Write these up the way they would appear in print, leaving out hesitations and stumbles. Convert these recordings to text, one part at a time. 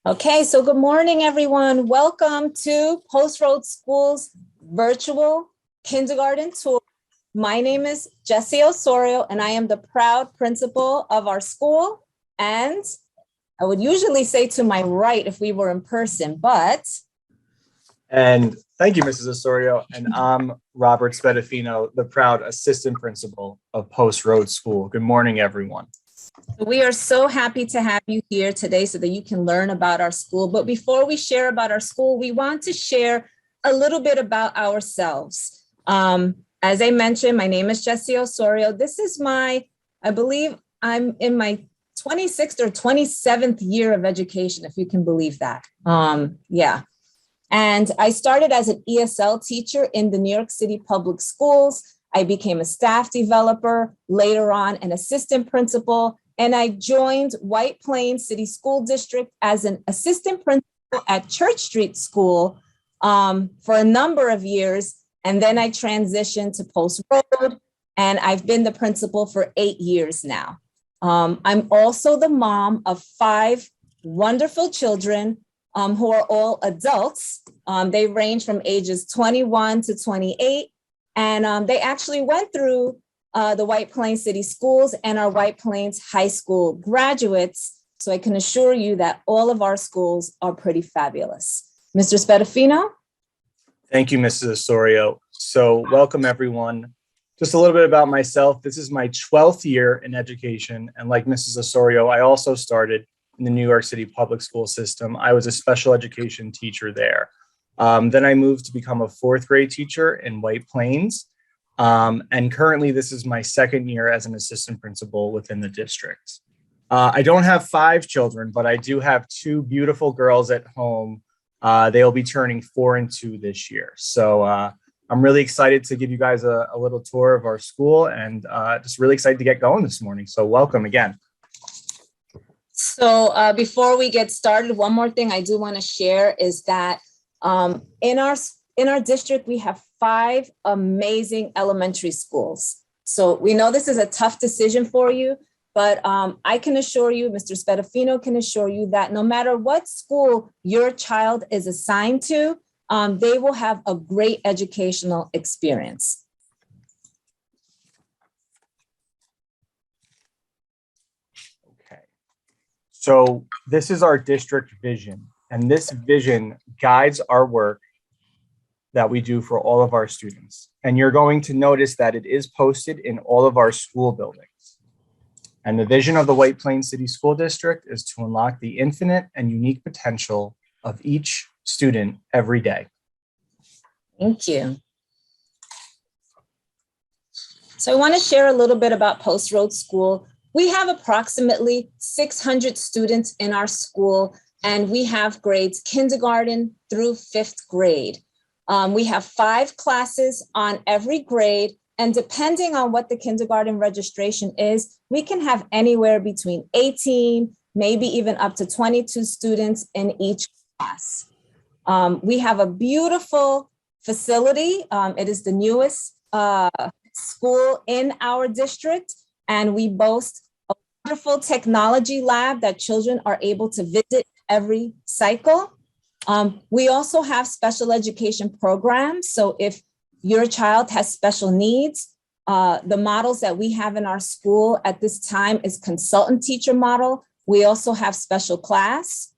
Okay, so good morning, everyone. Welcome to Post Road School's virtual kindergarten tour. My name is Jessie Osorio, and I am the proud principal of our school. And I would usually say to my right if we were in person, but. And thank you, Mrs. Osorio. And I'm Robert Spedafino, the proud assistant principal of Post Road School. Good morning, everyone. We are so happy to have you here today so that you can learn about our school. But before we share about our school, we want to share a little bit about ourselves. As I mentioned, my name is Jessie Osorio. This is I believe I'm in my 26th or 27th year of education, if you can believe that. Yeah. And I started as an ESL teacher in the New York City public schools. I became a staff developer, later on an assistant principal, and I joined White Plains City School District as an assistant principal at Church Street School for a number of years. And then I transitioned to Post Road, and I've been the principal for 8 years now. I'm also the mom of 5 wonderful children who are all adults. They range from ages 21 to 28. And they actually went through the White Plains City Schools and our White Plains High School graduates. So I can assure you that all of our schools are pretty fabulous. Mr. Spedafino? Thank you, Mrs. Osorio. So welcome, everyone. Just a little bit about myself. This is my 12th year in education. And like Mrs. Osorio, I also started in the New York City public school system. I was a special education teacher there. Then I moved to become a 4th grade teacher in White Plains. And currently this is my 2nd year as an assistant principal within the district. I don't have 5 children, but I do have 2 beautiful girls at home. They'll be turning 4 and 2 this year. So I'm really excited to give you guys a little tour of our school and just really excited to get going this morning. So welcome again. So before we get started, one more thing I do want to share is that in our district, we have 5 amazing elementary schools. So we know this is a tough decision for you, but I can assure you, Mr. Spedafino can assure you that no matter what school your child is assigned to, they will have a great educational experience. Okay. So this is our district vision, and this vision guides our work that we do for all of our students. And you're going to notice that it is posted in all of our school buildings. And the vision of the White Plains City School District is to unlock the infinite and unique potential of each student every day. Thank you. So I want to share a little bit about Post Road School. We have approximately 600 students in our school, and we have grades kindergarten through 5th grade. We have 5 classes on every grade, and depending on what the kindergarten registration is, we can have anywhere between 18, maybe even up to 22 students in each class. We have a beautiful facility. It is the newest school in our district, and we boast a wonderful technology lab that children are able to visit every cycle. We also have special education programs. So if your child has special needs, the models that we have in our school at this time is consultant teacher model. We also have special class.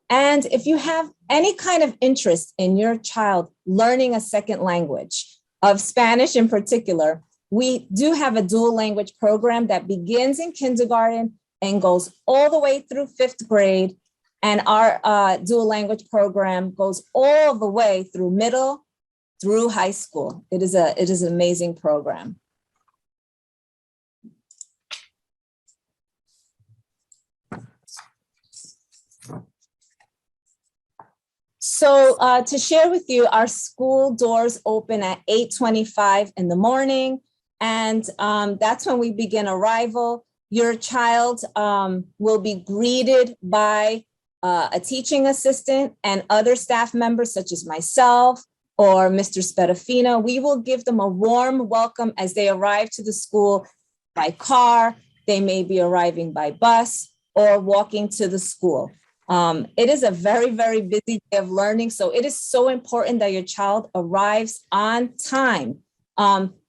And if you have any kind of interest in your child learning a second language, of Spanish in particular, we do have a dual language program that begins in kindergarten and goes all the way through 5th grade. And our dual language program goes all the way through middle, through high school. It is an amazing program. So to share with you, our school doors open at 8:25 in the morning, and that's when we begin arrival. Your child will be greeted by a teaching assistant and other staff members such as myself or Mr. Spedafino. We will give them a warm welcome as they arrive to the school by car. They may be arriving by bus or walking to the school. It is a very, very busy day of learning. So it is so important that your child arrives on time.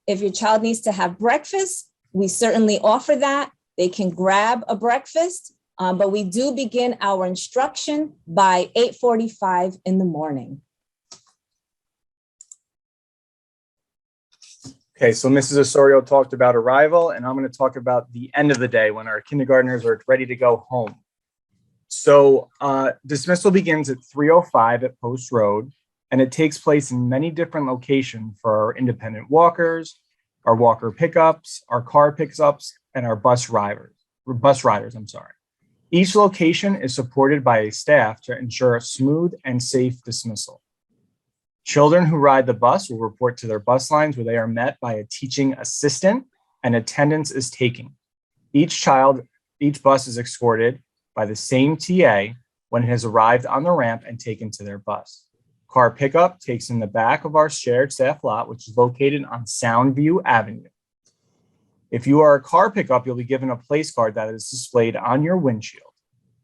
If your child needs to have breakfast, we certainly offer that. They can grab a breakfast, but we do begin our instruction by 8:45 in the morning. Okay, so Mrs. Osorio talked about arrival, and I'm going to talk about the end of the day when our kindergartners are ready to go home. So dismissal begins at 3:05 at Post Road, and it takes place in many different locations for our independent walkers, our walker pickups, our car pickups, and our bus riders. Each location is supported by a staff to ensure a smooth and safe dismissal. Children who ride the bus will report to their bus lines where they are met by a teaching assistant and attendance is taken. Each bus is escorted by the same TA when it has arrived on the ramp and taken to their bus. Car pickup takes in the back of our shared staff lot, which is located on Soundview Avenue. If you are a car pickup, you'll be given a place card that is displayed on your windshield.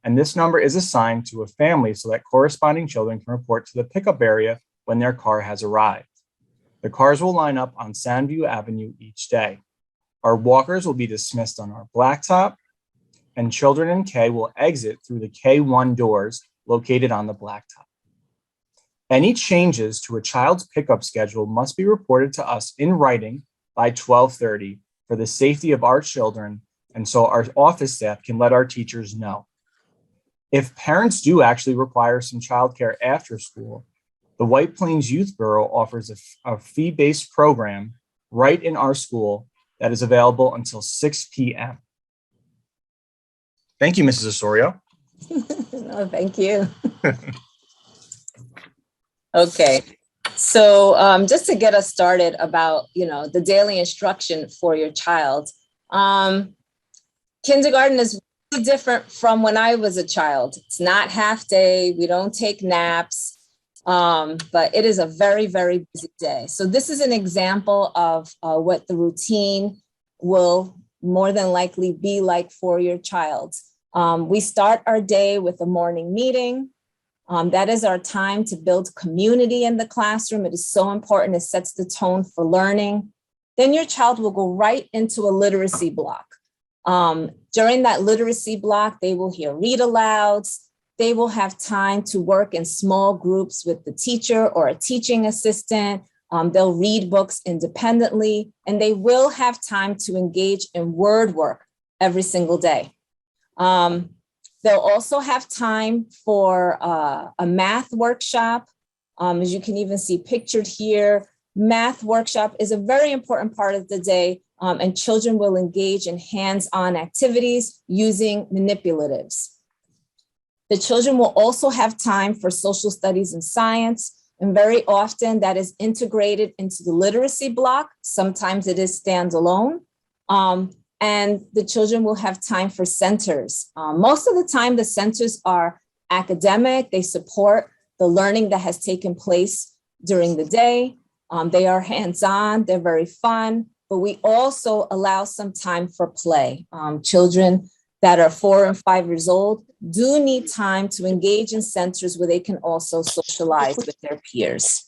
And this number is assigned to a family so that corresponding children can report to the pickup area when their car has arrived. The cars will line up on Soundview Avenue each day. Our walkers will be dismissed on our blacktop, and children in K will exit through the K1 doors located on the blacktop. Any changes to a child's pickup schedule must be reported to us in writing by 12:30 for the safety of our children, and so our office staff can let our teachers know. If parents do actually require some childcare after school, the White Plains Youth Bureau offers a fee-based program right in our school that is available until 6 p.m. Thank you, Mrs. Osorio. No, thank you. Okay, so just to get us started about, the daily instruction for your child. Kindergarten is really different from when I was a child. It's not half day. We don't take naps. But it is a very, very busy day. So this is an example of what the routine will more than likely be like for your child. We start our day with a morning meeting. That is our time to build community in the classroom. It is so important. It sets the tone for learning. Then your child will go right into a literacy block. During that literacy block, they will hear read alouds. They will have time to work in small groups with the teacher or a teaching assistant. They'll read books independently, and they will have time to engage in word work every single day. They'll also have time for a math workshop. As you can even see pictured here, math workshop is a very important part of the day, and children will engage in hands-on activities using manipulatives. The children will also have time for social studies and science, and very often that is integrated into the literacy block. Sometimes it is standalone. And the children will have time for centers. Most of the time, the centers are academic. They support the learning that has taken place during the day. They are hands-on, they're very fun, but we also allow some time for play. Children that are 4 and 5 years old do need time to engage in centers where they can also socialize with their peers.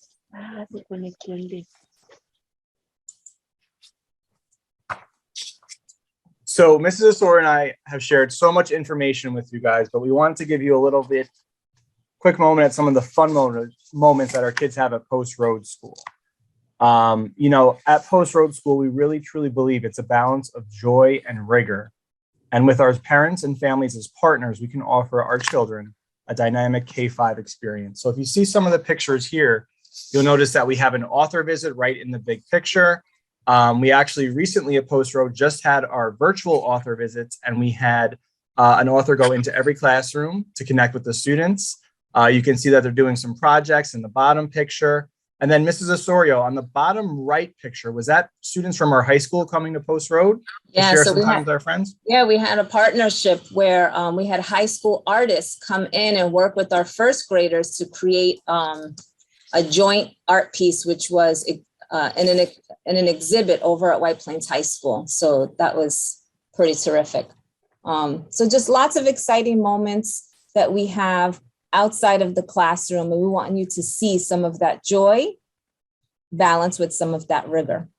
So Mrs. Osorio and I have shared so much information with you guys, but we wanted to give you a little bit quick moment at some of the fun moments that our kids have at Post Road School. At Post Road School, we really truly believe it's a balance of joy and rigor. And with our parents and families as partners, we can offer our children a dynamic K-5 experience. So if you see some of the pictures here, you'll notice that we have an author visit right in the big picture. We actually recently at Post Road just had our virtual author visits, and we had an author go into every classroom to connect with the students. You can see that they're doing some projects in the bottom picture. And then Mrs. Osorio, on the bottom right picture, was that students from our high school coming to Post Road to share some time with our friends? Yeah, we had a partnership where we had high school artists come in and work with our first graders to create a joint art piece, which was in an exhibit over at White Plains High School. So that was pretty terrific. So just lots of exciting moments. that we have outside of the classroom. And we want you to see some of that joy balanced with some of that rigor.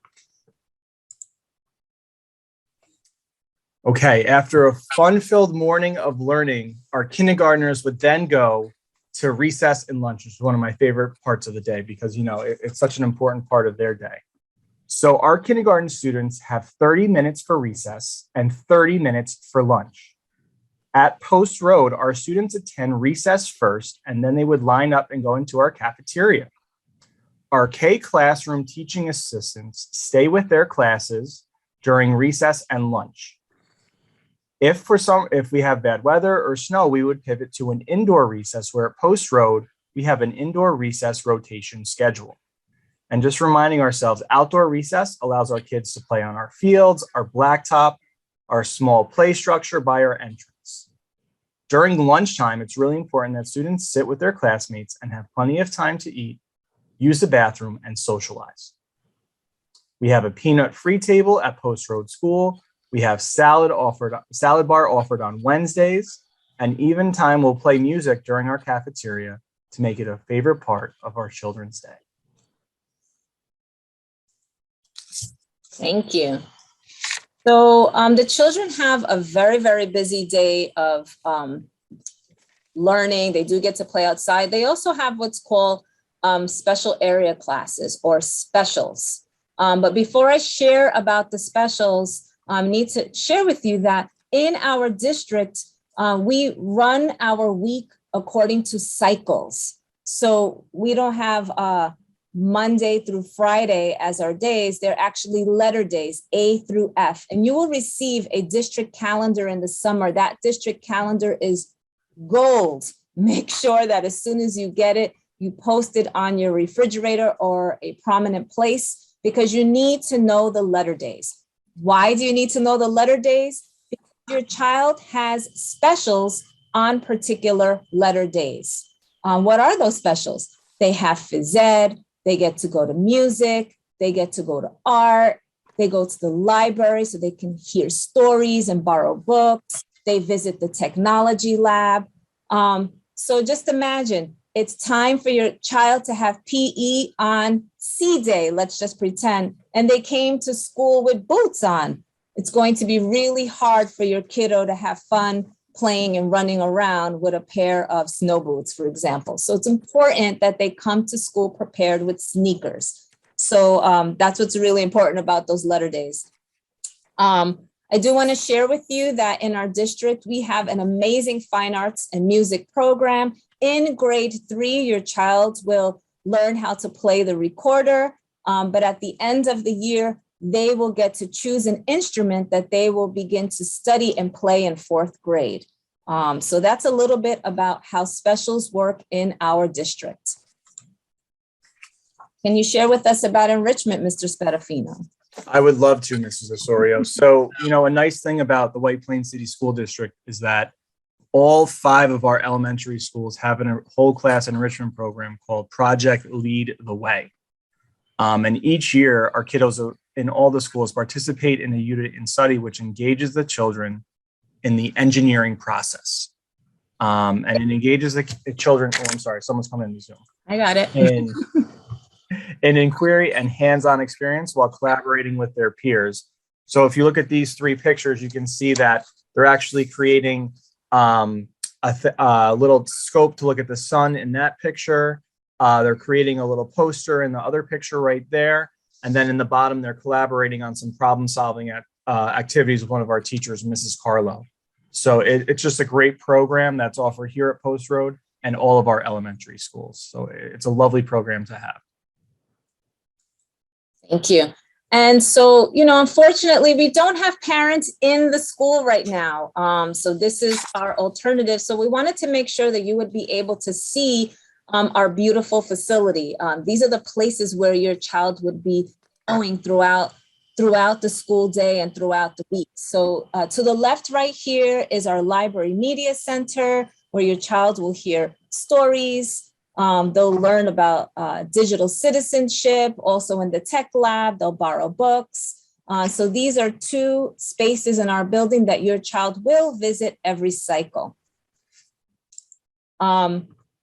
Okay, after a fun-filled morning of learning, our kindergartners would then go to recess and lunch, which is one of my favorite parts of the day because, you know, it's such an important part of their day. So our kindergarten students have 30 minutes for recess and 30 minutes for lunch. At Post Road, our students attend recess first, and then they would line up and go into our cafeteria. Our K classroom teaching assistants stay with their classes during recess and lunch. If we have bad weather or snow, we would pivot to an indoor recess where at Post Road, we have an indoor recess rotation schedule. And just reminding ourselves, outdoor recess allows our kids to play on our fields, our blacktop, our small play structure by our entrance. During lunchtime, it's really important that students sit with their classmates and have plenty of time to eat, use the bathroom, and socialize. We have a peanut-free table at Post Road School. We have salad bar offered on Wednesdays, and even time we'll play music during our cafeteria to make it a favorite part of our children's day. Thank you. So the children have a very, very busy day of learning. They do get to play outside. They also have what's called special area classes or specials. But before I share about the specials, I need to share with you that in our district, we run our week according to cycles. So we don't have Monday through Friday as our days. They're actually letter days, A through F. And you will receive a district calendar in the summer. That district calendar is gold. Make sure that as soon as you get it, you post it on your refrigerator or a prominent place because you need to know the letter days. Why do you need to know the letter days? Because your child has specials on particular letter days. What are those specials? They have phys ed, they get to go to music, they get to go to art, they go to the library so they can hear stories and borrow books, they visit the technology lab. So just imagine, it's time for your child to have PE on C day, let's just pretend, and they came to school with boots on. It's going to be really hard for your kiddo to have fun playing and running around with a pair of snow boots, for example. So it's important that they come to school prepared with sneakers. So that's what's really important about those letter days. I do want to share with you that in our district, we have an amazing fine arts and music program. In grade 3, your child will learn how to play the recorder, but at the end of the year, they will get to choose an instrument that they will begin to study and play in 4th grade. So that's a little bit about how specials work in our district. Can you share with us about enrichment, Mr. Spadafino? I would love to, Mrs. Osorio. So, you know, a nice thing about the White Plains City School District is that all 5 of our elementary schools have a whole class enrichment program called Project Lead the Way. And each year, our kiddos in all the schools participate in a unit in study which engages the children in the engineering process. And it engages the children. Oh, I'm sorry, someone's coming in the Zoom. I got it. In inquiry and hands-on experience while collaborating with their peers. So if you look at these 3 pictures, you can see that they're actually creating a little scope to look at the sun in that picture. They're creating a little poster in the other picture right there. And then in the bottom, they're collaborating on some problem-solving activities with one of our teachers, Mrs. Carlo. So it's just a great program that's offered here at Post Road and all of our elementary schools. So it's a lovely program to have. Thank you. And so, you know, unfortunately, we don't have parents in the school right now. So this is our alternative. So we wanted to make sure that you would be able to see our beautiful facility. These are the places where your child would be going throughout the school day and throughout the week. So to the left right here is our library media center, where your child will hear stories. They'll learn about digital citizenship. Also in the tech lab, they'll borrow books. So these are 2 spaces in our building that your child will visit every cycle.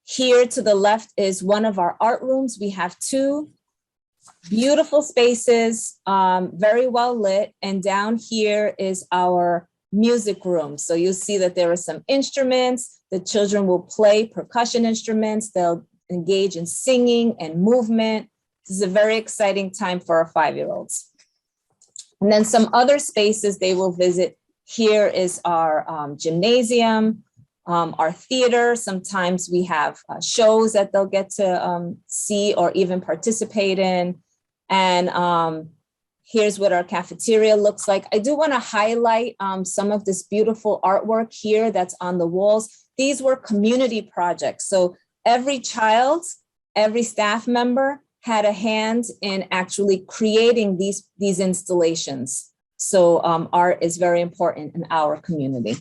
Here to the left is one of our art rooms. We have two beautiful spaces, very well lit. And down here is our music room. So you'll see that there are some instruments. The children will play percussion instruments. They'll engage in singing and movement. This is a very exciting time for our 5-year-olds. And then some other spaces they will visit. Here is our gymnasium, our theater. Sometimes we have shows that they'll get to see or even participate in. And here's what our cafeteria looks like. I do want to highlight some of this beautiful artwork here that's on the walls. These were community projects. So every child, every staff member had a hand in actually creating these installations. So art is very important in our community.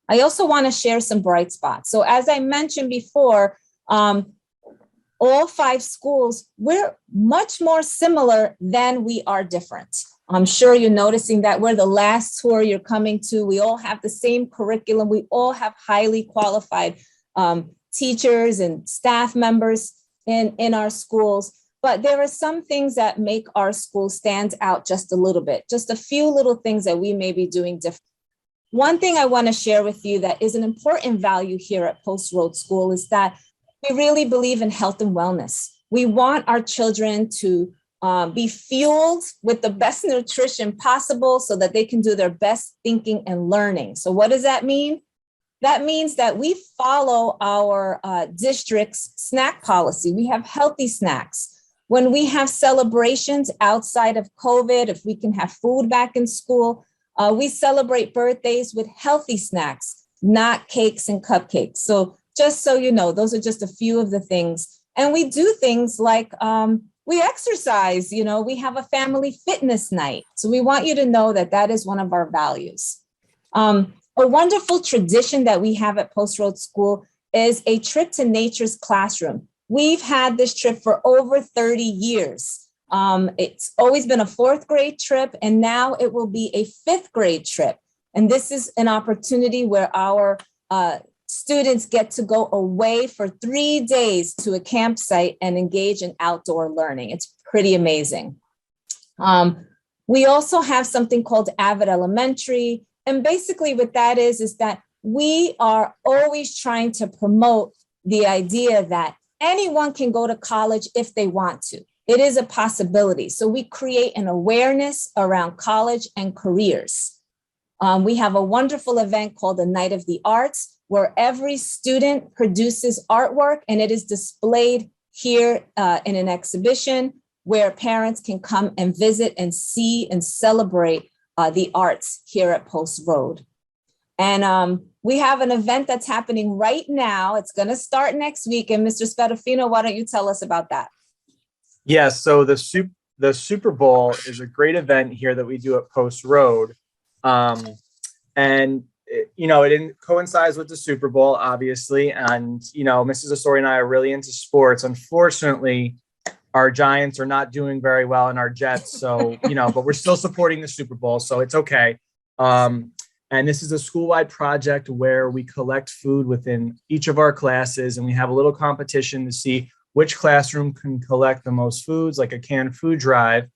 I also want to share some bright spots. So as I mentioned before, all 5 schools, we're much more similar than we are different. I'm sure you're noticing that we're the last tour you're coming to. We all have the same curriculum. We all have highly qualified teachers and staff members in our schools. But there are some things that make our school stand out just a little bit, just a few little things that we may be doing different. One thing I want to share with you that is an important value here at Post Road School is that we really believe in health and wellness. We want our children to be fueled with the best nutrition possible so that they can do their best thinking and learning. So what does that mean? That means that we follow our district's snack policy. We have healthy snacks. When we have celebrations outside of COVID, if we can have food back in school, we celebrate birthdays with healthy snacks, not cakes and cupcakes. So just so you know, those are just a few of the things. And we do things like we exercise, we have a family fitness night. So we want you to know that that is one of our values. A wonderful tradition that we have at Post Road School is a trip to nature's classroom. We've had this trip for over 30 years. It's always been a 4th grade trip, and now it will be a 5th grade trip. And this is an opportunity where our students get to go away for 3 days to a campsite and engage in outdoor learning. It's pretty amazing. We also have something called Avid Elementary. And basically what that is that we are always trying to promote the idea that anyone can go to college if they want to. It is a possibility. So we create an awareness around college and careers. We have a wonderful event called the Night of the Arts, where every student produces artwork and it is displayed here in an exhibition where parents can come and visit and see and celebrate the arts here at Post Road. And we have an event that's happening right now. It's going to start next week. And Mr. Spadafino, why don't you tell us about that? Yes, so the Super Bowl is a great event here that we do at Post Road. And it coincides with the Super Bowl, obviously. And, Mrs. Asori and I are really into sports. Unfortunately, our Giants are not doing very well in our Jets. So, but we're still supporting the Super Bowl. So it's okay. And this is a school-wide project where we collect food within each of our classes. And we have a little competition to see which classroom can collect the most foods, like a canned food drive.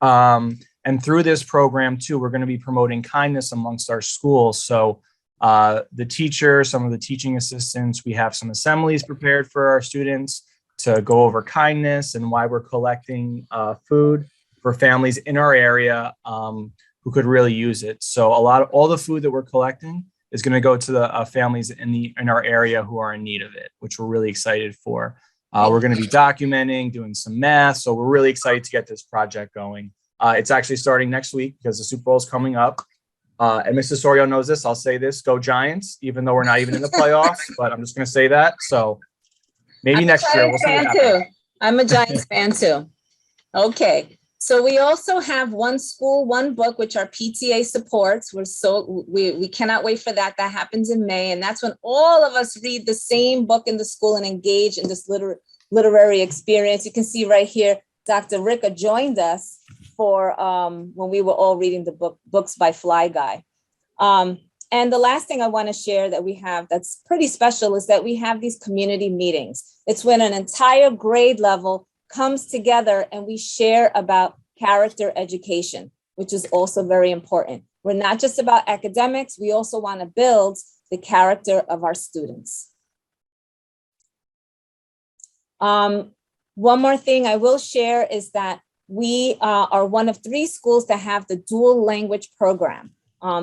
And through this program, too, we're going to be promoting kindness amongst our schools. So the teachers, some of the teaching assistants, we have some assemblies prepared for our students to go over kindness and why we're collecting food for families in our area who could really use it. So all the food that we're collecting is going to go to the families in our area who are in need of it, which we're really excited for. We're going to be documenting, doing some math. So we're really excited to get this project going. It's actually starting next week because the Super Bowl is coming up. And Mrs. Sorio knows this. I'll say this, go Giants, even though we're not even in the playoffs, but I'm just going to say that. So maybe next year. We'll see what happens. I'm a Giants fan too. Okay. So we also have One School, One Book, which our PTA supports. We cannot wait for that. That happens in May. And that's when all of us read the same book in the school and engage in this literary experience. You can see right here, Dr. Ricka joined us for when we were all reading the books by Fly Guy. And And the last thing I want to share that we have that's pretty special is that we have these community meetings. It's when an entire grade level comes together and we share about character education, which is also very important. We're not just about academics, we also want to build the character of our students. One more thing I will share is that we are one of 3 schools that have the dual language program.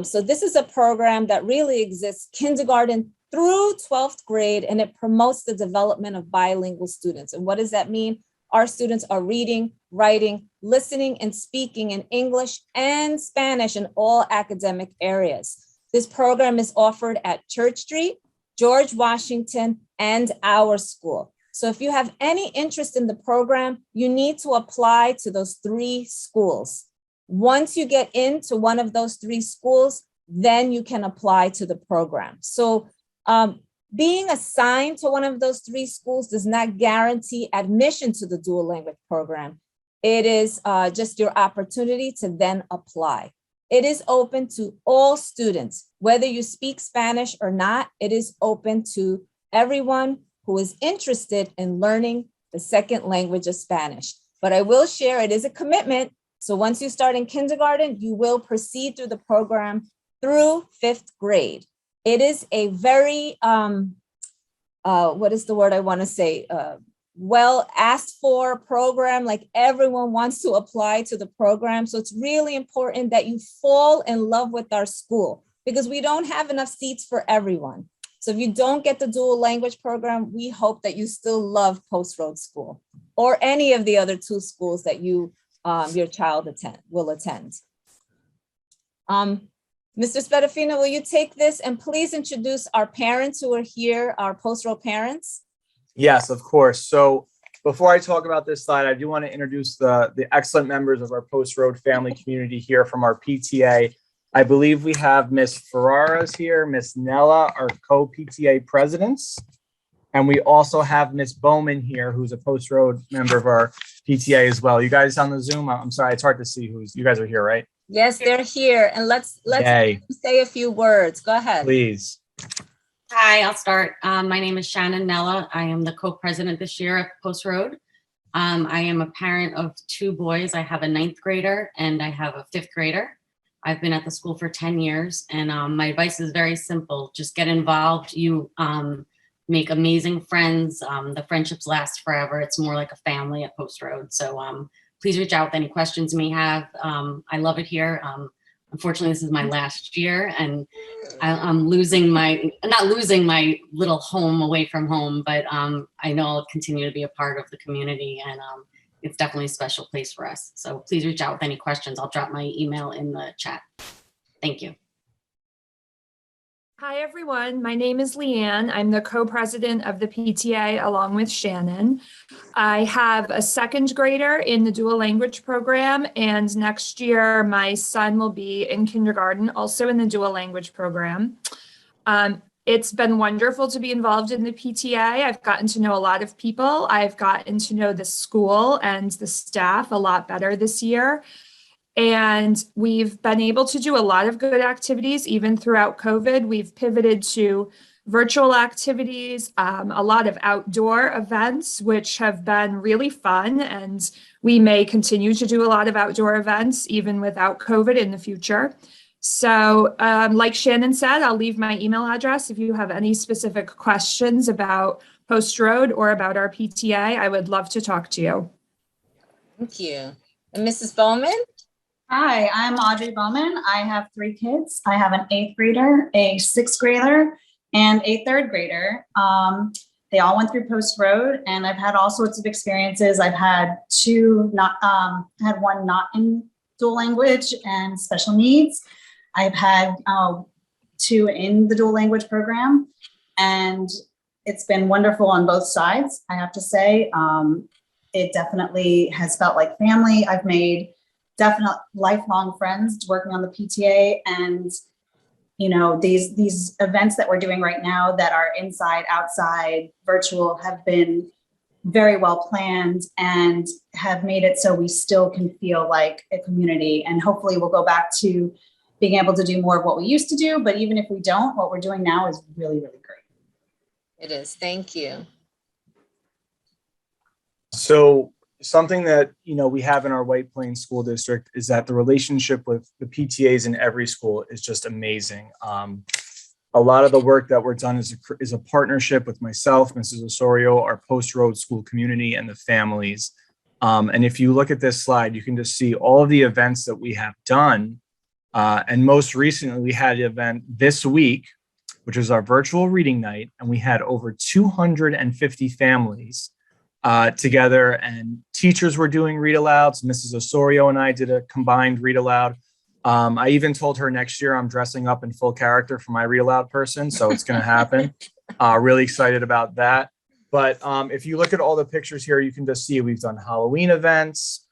So this is a program that really exists kindergarten through 12th grade, and it promotes the development of bilingual students. And what does that mean? Our students are reading, writing, listening, and speaking in English and Spanish in all academic areas. This program is offered at Church Street, George Washington, and our school. So if you have any interest in the program, you need to apply to those 3 schools. Once you get into one of those 3 schools, then you can apply to the program. So being assigned to one of those 3 schools does not guarantee admission to the dual language program. It is just your opportunity to then apply. It is open to all students, whether you speak Spanish or not. It is open to everyone who is interested in learning the second language of Spanish. But I will share it is a commitment. So once you start in kindergarten, you will proceed through the program through 5th grade. It is a very, what is the word I want to say? Well asked for program, like everyone wants to apply to the program. So it's really important that you fall in love with our school because we don't have enough seats for everyone. So if you don't get the dual language program, we hope that you still love Post Road School or any of the other 2 schools that you your child will attend. Mr. Spadafino, will you take this and please introduce our parents who are here, our Post Road parents? Yes, of course. So before I talk about this slide, I do want to introduce the excellent members of our Post Road family community here from our PTA. I believe we have Miss Ferraras here, Miss Nella, our co-PTA presidents. And we also have Miss Bowman here, who's a Post Road member of our PTA as well. You guys on the Zoom? I'm sorry, it's hard to see you guys are here, right? Yes, they're here. And let's say a few words. Go ahead. Please. Hi, I'll start. My name is Shannon Nella. I am the co-president this year at Post Road. I am a parent of 2 boys. I have a 9th grader and I have a 5th grader. I've been at the school for 10 years and my advice is very simple. Just get involved. You make amazing friends. The friendships last forever. It's more like a family at Post Road. So please reach out with any questions you may have. I love it here. Unfortunately, this is my last year and I'm not losing my little home away from home, but I know I'll continue to be a part of the community and it's definitely a special place for us. So please reach out with any questions. I'll drop my email in the chat. Thank you. Hi, everyone. My name is Leanne. I'm the co-president of the PTA along with Shannon. I have a 2nd grader in the dual language program, and next year my son will be in kindergarten, also in the dual language program. It's been wonderful to be involved in the PTA. I've gotten to know a lot of people. I've gotten to know the school and the staff a lot better this year. And we've been able to do a lot of good activities, even throughout COVID. We've pivoted to virtual activities, a lot of outdoor events, which have been really fun. And we may continue to do a lot of outdoor events, even without COVID in the future. So like Shannon said, I'll leave my email address if you have any specific questions about Post Road or about our PTA. I would love to talk to you. Thank you. And Mrs. Bowman? Hi, I'm Audrey Bowman. I have 3 kids. I have an 8th grader, a 6th grader, and a 3rd grader. They all went through Post Road, and I've had all sorts of experiences. I've had 1 not in dual language and special needs. I've had 2 in the dual language program, and it's been wonderful on both sides, I have to say. It definitely has felt like family. I've made definite lifelong friends working on the PTA, and you know, these events that we're doing right now that are inside, outside, virtual have been very well planned and have made it so we still can feel like a community. And hopefully we'll go back to being able to do more of what we used to do. But even if we don't, what we're doing now is really, really great. It is. Thank you. So something that, we have in our White Plains School District is that the relationship with the PTAs in every school is just amazing. A lot of the work that we're done is a partnership with myself, Mrs. Osorio, our Post Road school community, and the families. And if you look at this slide, you can just see all of the events that we have done. And most recently, we had an event this week, which was our virtual reading night, and we had over 250 families together, and teachers were doing read alouds. Mrs. Osorio and I did a combined read aloud. I even told her next year I'm dressing up in full character for my read aloud person, so it's going to happen. Really excited about that. But if you look at all the pictures here, you can just see we've done Halloween events.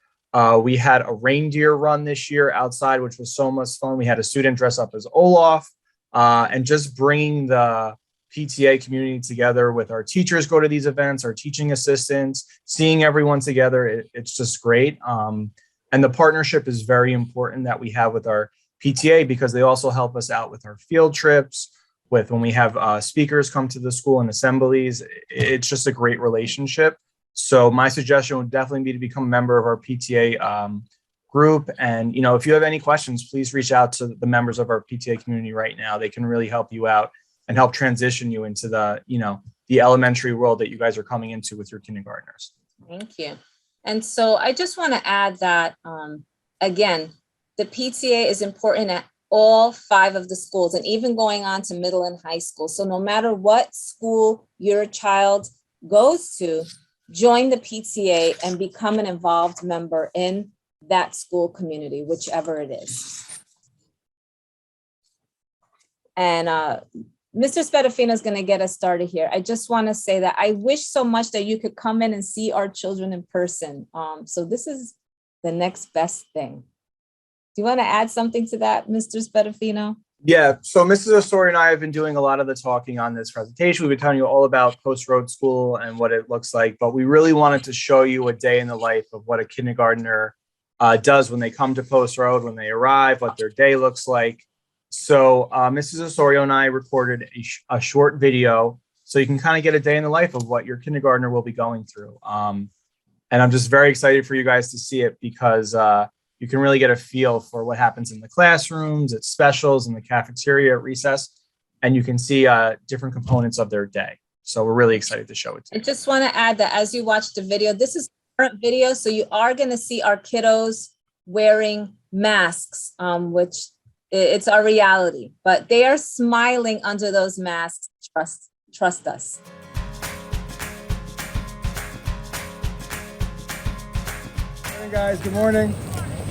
We had a reindeer run this year outside, which was so much fun. We had a student dress up as Olaf, and just bringing the PTA community together with our teachers go to these events, our teaching assistants, seeing everyone together. It's just great. And the partnership is very important that we have with our PTA, because they also help us out with our field trips, with when we have speakers come to the school and assemblies. It's just a great relationship. So my suggestion would definitely be to become a member of our PTA group. And, if you have any questions, please reach out to the members of our PTA community right now. They can really help you out and help transition you into the elementary world that you guys are coming into with your kindergartners. Thank you. And so I just want to add that, again, the PTA is important at all 5 of the schools, and even going on to middle and high school. So no matter what school your child goes to, join the PTA and become an involved member in that school community, whichever it is. And Mr. Spadafino is going to get us started here. I just want to say that I wish so much that you could come in and see our children in person. So this is the next best thing. Do you want to add something to that, Mr. Spadafino? Yeah, so Mrs. Osorio and I have been doing a lot of the talking on this presentation. We've been telling you all about Post Road School and what it looks like, but we really wanted to show you a day in the life of what a kindergartner does when they come to Post Road, when they arrive, what their day looks like. So Mrs. Osorio and I recorded a short video so you can kind of get a day in the life of what your kindergartner will be going through. And I'm just very excited for you guys to see it, because you can really get a feel for what happens in the classrooms, at specials, in the cafeteria, at recess, and you can see different components of their day. So we're really excited to show it to you. I just want to add that as you watch the video, this is a current video, so you are going to see our kiddos wearing masks, which it's our reality, but they are smiling under those masks. Trust us. Hey guys, good morning.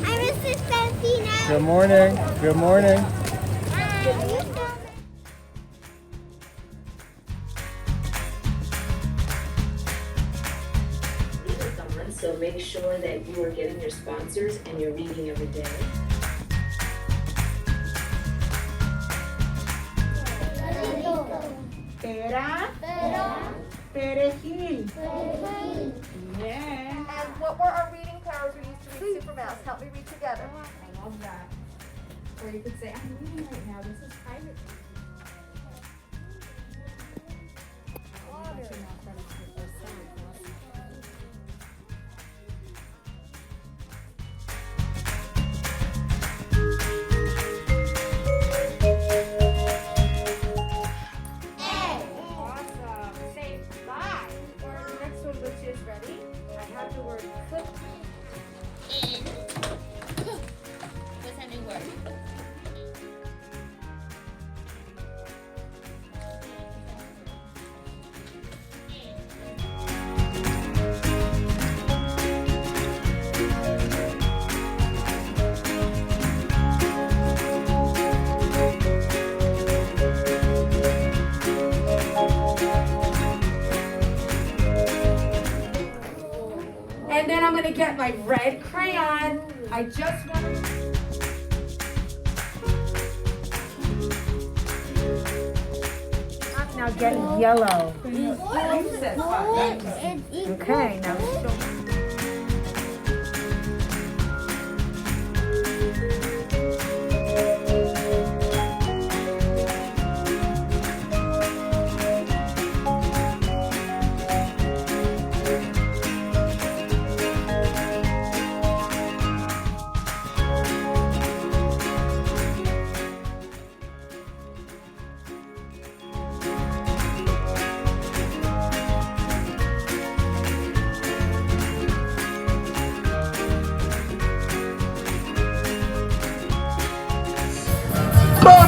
I'm Mr. Spadafino. Good morning. Good morning. So make sure that you are getting your sponsors and you're reading every day. Pera. Perejil. Yeah. And what were our reading powers we used to read Super Mouse? Help me read together. I love that. Or you could say, I'm reading right now. This is private. And then I'm going to get my red crayon. I just want to... Now getting yellow. Okay, now show me.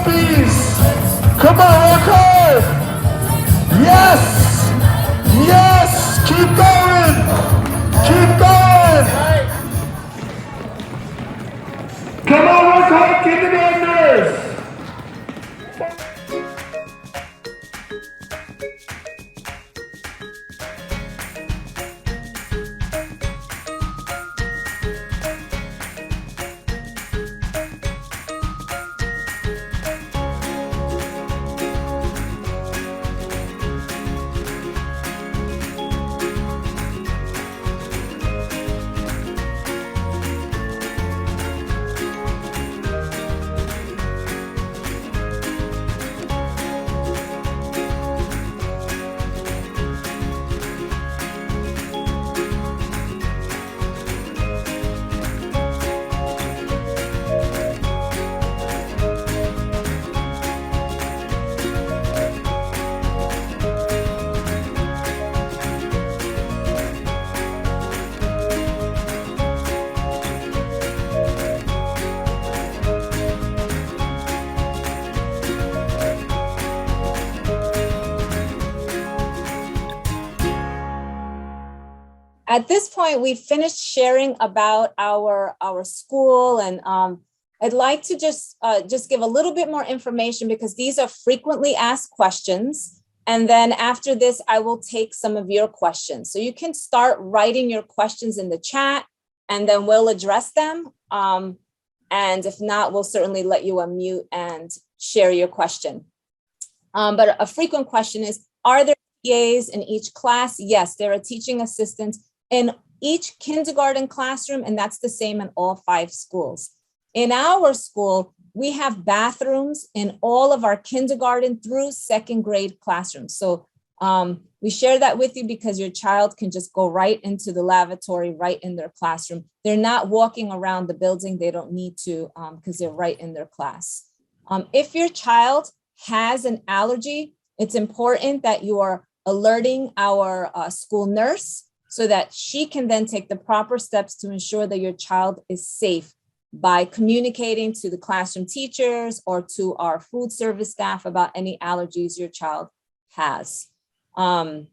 puppies. Come on, work hard. Yes. Yes. Keep going. Keep going. Come on, work hard, kindergartners. At this point, we finished sharing about our school, and I'd like to just give a little bit more information because these are frequently asked questions. And then after this, I will take some of your questions. So you can start writing your questions in the chat and then we'll address them. And if not, we'll certainly let you unmute and share your question. But a frequent question is, are there TAs in each class? Yes, there are teaching assistants in each kindergarten classroom, and that's the same in all 5 schools. In our school, we have bathrooms in all of our kindergarten through 2nd grade classrooms. So we share that with you because your child can just go right into the lavatory, right in their classroom. They're not walking around the building. They don't need to because they're right in their class. If your child has an allergy, it's important that you are alerting our school nurse so that she can then take the proper steps to ensure that your child is safe by communicating to the classroom teachers or to our food service staff about any allergies your child has. There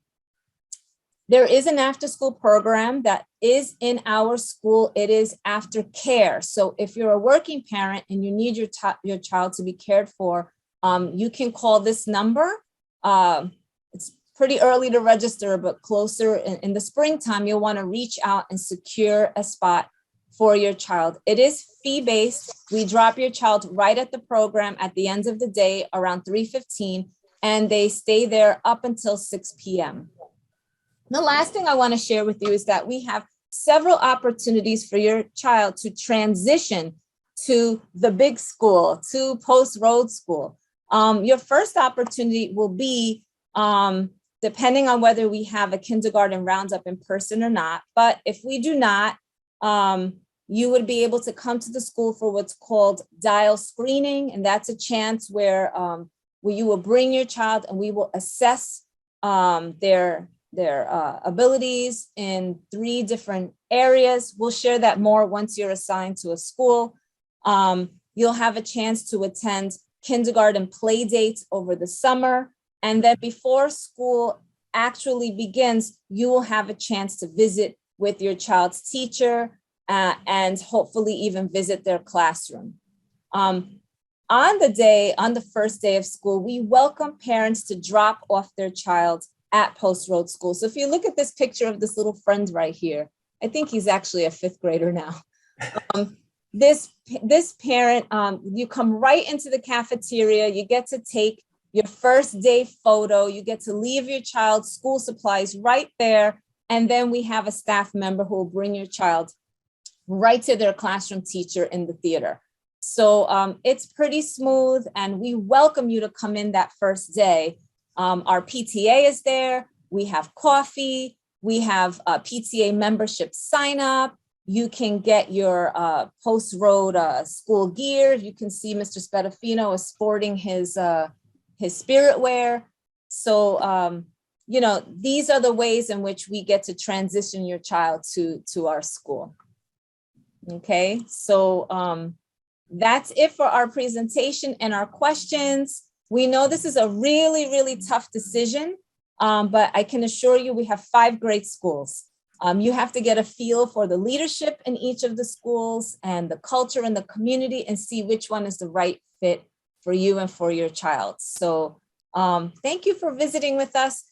is an after-school program that is in our school. It is aftercare. So if you're a working parent and you need your child to be cared for, you can call this number. It's pretty early to register, but closer in the springtime, you'll want to reach out and secure a spot for your child. It is fee-based. We drop your child right at the program at the end of the day around 3:15, and they stay there up until 6 p.m. The last thing I want to share with you is that we have several opportunities for your child to transition to the big school, to Post Road School. Your first opportunity will be depending on whether we have a kindergarten roundup in person or not. But if we do not, you would be able to come to the school for what's called dial screening. And that's a chance where you will bring your child and we will assess their abilities in 3 different areas. We'll share that more once you're assigned to a school. You'll have a chance to attend kindergarten play dates over the summer. And then before school actually begins, you will have a chance to visit with your child's teacher and hopefully even visit their classroom. On the first day of school, we welcome parents to drop off their child at Post Road School. So if you look at this picture of this little friend right here, I think he's actually a 5th grader now. This parent, you come right into the cafeteria, you get to take your first day photo, you get to leave your child's school supplies right there, and then we have a staff member who will bring your child right to their classroom teacher in the theater. So it's pretty smooth, and we welcome you to come in that first day. Our PTA is there, we have coffee, we have a PTA membership sign up. You can get your Post Road school gear. You can see Mr. Spedafino is sporting his spirit wear. So, these are the ways in which we get to transition your child to our school. Okay, so That's it for our presentation and our questions. We know this is a really, really tough decision, but I can assure you we have 5 great schools. You have to get a feel for the leadership in each of the schools and the culture in the community and see which one is the right fit for you and for your child. So thank you for visiting with us.